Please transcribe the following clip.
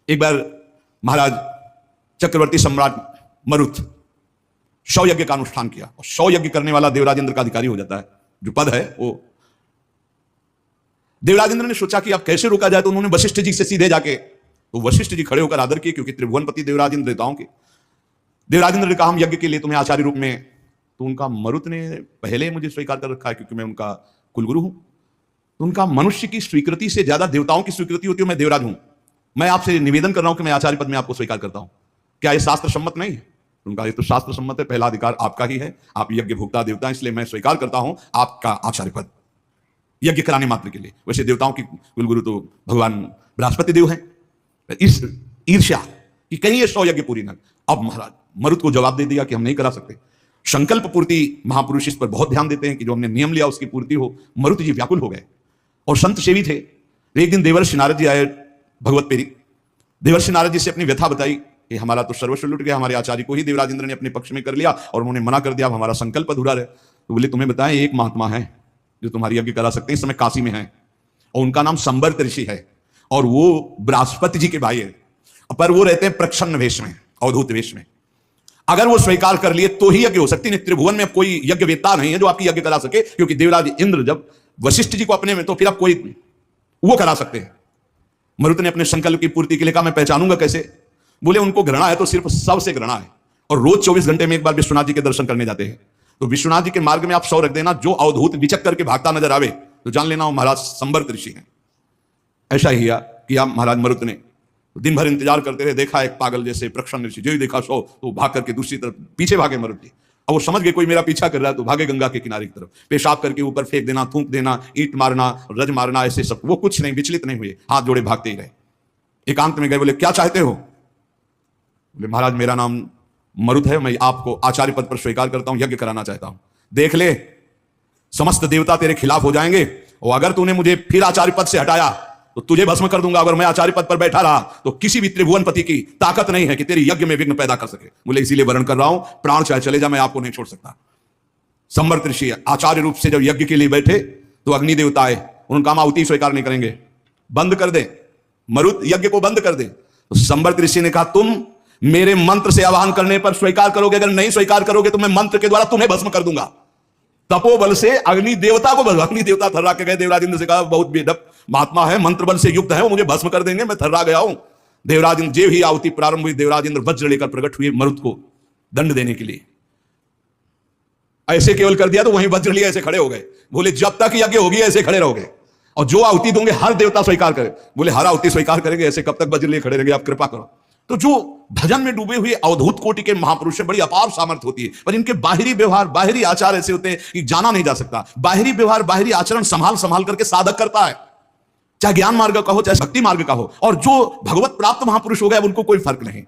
एक बार महाराज चक्रवर्ती सम्राट मरुत शव यज्ञ का अनुष्ठान किया और शव यज्ञ करने वाला देवराज इंद्र का अधिकारी हो जाता है। जो पद है वो देवराज इंद्र ने सोचा कि अब कैसे रोका जाए, तो उन्होंने वशिष्ठ जी से सीधे जाके, तो वशिष्ठ जी खड़े होकर आदर किए, क्योंकि त्रिभुवनपति देवराज इंद्र देवताओं के। देवराज इंद्र ने कहा हम यज्ञ के लिए तुम्हें आचार्य रूप में, तो उनका मरुत ने पहले मुझे स्वीकार कर रखा है क्योंकि मैं उनका कुलगुरु हूं। तो उनका मनुष्य की स्वीकृति से ज्यादा देवताओं की स्वीकृति होती है। मैं देवराज हूं, मैं आपसे निवेदन कर रहा हूं कि मैं आचार्य पद में आपको स्वीकार करता हूं, क्या यह शास्त्र सम्मत नहीं है? उनका ये तो शास्त्र सम्मत है, पहला अधिकार आपका ही है, आप यज्ञ भोक्ता देवता, इसलिए मैं स्वीकार करता हूं आपका आचार्य पद यज्ञ कराने मात्र के लिए। वैसे देवताओं की कुलगुरु तो भगवान बृहस्पति देव हैं। इस ईर्ष्या कि कहीं ये 100 यज्ञ पूरी न। अब महाराज मरुत को जवाब दे दिया कि हम नहीं करा सकते। संकल्प पूर्ति महापुरुष इस पर बहुत ध्यान देते हैं कि जो हमने नियम लिया उसकी पूर्ति हो। मरुत जी व्याकुल हो गए और संत सेवी थे। एक दिन देवर्षि नारद जी आए भगवत पेरी। देवर्षि नारद जी से अपनी व्यथा बताई कि हमारा तो सर्वस्व लुट गया, हमारे आचार्य को ही देवराज इंद्र ने अपने पक्ष में कर लिया और उन्होंने मना कर दिया, अब हमारा संकल्प अधूरा रहे। तो बोले तुम्हें बताएं एक महात्मा है जो तुम्हारी यज्ञ करा सकते हैं, इस समय काशी में है और उनका नाम संवर्त ऋषि है और वो बृहस्पति जी के भाई है, पर वो रहते हैं प्रच्छन्न वेश में, अवधूत वेश में। अगर वो स्वीकार कर लिए तो ही यज्ञ हो सकती, नहीं त्रिभुवन में कोई यज्ञ वेत्ता नहीं है जो आपकी यज्ञ करा सके, क्योंकि देवराज इंद्र जब वशिष्ठ जी को अपने में, तो फिर आप कोई वो करा सकते हैं। मरुत ने अपने संकल्प की पूर्ति के लिए कहा मैं पहचानूंगा कैसे? बोले उनको घृणा है तो सिर्फ सबसे घृणा है और रोज 24 घंटे में एक बार विश्वनाथ जी के दर्शन करने जाते हैं। तो विश्वनाथ जी के मार्ग में आप 100 रख देना, जो अवधूत विचक करके भागता नजर आवे तो जान लेना वो महाराज संवर्त ऋषि हैं। ऐसा ही किया महाराज मरुत ने। दिन भर इंतजार करते रहे, देखा एक पागल जैसे प्रक्षण ऋषि, जो ही देखा 100 तो भाग करके दूसरी तरफ पीछे भागे मरुत जी। अब वो समझ गए कोई मेरा पीछा कर रहा है, तो भागे गंगा के किनारे की तरफ, पेशाब करके ऊपर फेंक देना, थूक देना, ईंट मारना, रज मारना, ऐसे सब। वो कुछ नहीं, विचलित नहीं हुए, हाथ जोड़े भागते ही रहे। एकांत में गए, बोले क्या चाहते हो? बोले महाराज मेरा नाम मरुत है, मैं आपको आचार्य पद पर स्वीकार करता हूं, यज्ञ कराना चाहता हूं। देख ले समस्त देवता तेरे खिलाफ हो जाएंगे और अगर तूने मुझे फिर आचार्य पद से हटाया तो तुझे भस्म कर दूंगा। अगर मैं आचार्य पद पर बैठा रहा तो किसी भी त्रिभुवनपति की ताकत नहीं है कि तेरी यज्ञ में विघ्न पैदा कर सके। बोले इसीलिए वर्ण कर रहा हूं, प्राण चाहे चले जा, मैं आपको नहीं छोड़ सकता। संवर्त ऋषि आचार्य रूप से जब यज्ञ के लिए बैठे तो अग्नि देवता आए, उनका आहुति स्वीकार नहीं करेंगे, बंद कर दे, मरुत यज्ञ को बंद कर दे। तो संवर्त ऋषि ने कहा तुम मेरे मंत्र से आह्वान करने पर स्वीकार करोगे, अगर नहीं स्वीकार करोगे तो मैं मंत्र के द्वारा तुम्हें भस्म कर दूंगा। तपोबल से अग्नि देवता को, अग्नि देवता थर्रा के गए, देवराज इंद्र से कहा बहुत बेढप महात्मा है, मंत्र बल से युक्त है, वो मुझे भस्म कर देंगे, मैं थर्रा गया हूं। देवराज इंद्र जेव ही आहुति प्रारंभ हुई, देवराज इंद्र वज्र लेकर प्रकट हुए मरुत को दंड देने के लिए। ऐसे केवल कर दिया तो वहीं वज्र लिए ऐसे खड़े हो गए। बोले जब तक यज्ञ होगी ऐसे खड़े रहोगे और जो आहुति दूंगे हर देवता स्वीकार करे। बोले हर आहुति स्वीकार करेंगे, ऐसे कब तक वज्र लिए खड़े रहेंगे, आप कृपा करो। तो जो भजन में डूबे हुए अवधूत कोटि के महापुरुष से बड़ी अपार सामर्थ्य होती है, पर इनके बाहरी व्यवहार, बाहरी आचार ऐसे होते हैं कि जाना नहीं जा सकता। बाहरी व्यवहार, बाहरी आचरण संभाल करके साधक करता है, चाहे ज्ञान मार्ग का हो चाहे भक्ति मार्ग का हो। और जो भगवत प्राप्त महापुरुष हो गए उनको कोई फर्क नहीं।